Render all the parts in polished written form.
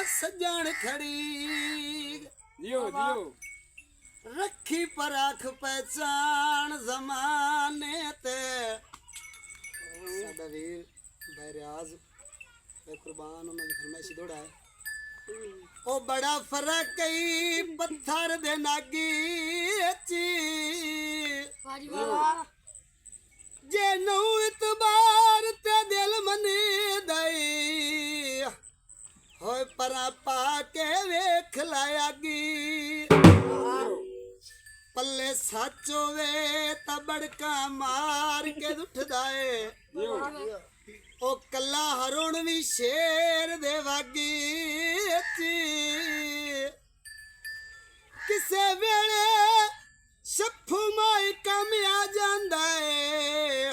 सजन खड़ी दियो दियो रखी परख पहचान जमाने ते साडा वीर बैरियाज कुर्बान उन्होंने फरमाइशी दौड़ा है ओ बड़ा फर्क कई पत्थर दे नागी जे नौ इतबार ते दिल मनी दई होए परा पाके वेख लायागी पल्ले साचो वे तबड़का मार के उठदा है ओ कला हरुण भी शेर दे वागी किसे वेले सफू माई कम आ जांदा है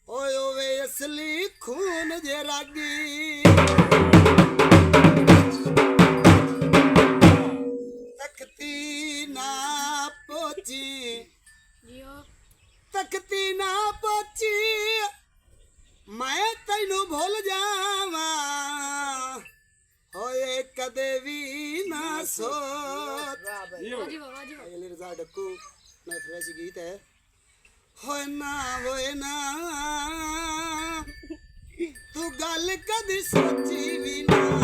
ओए ओवे असली खून जे रागी तकती ना पोची तकती ना पोची मैं तैनू भूल जावा होए कदे भी ना सोच डक्कू मैं फ्रेश गीत है होए ना तू गल कदी सोची भी ना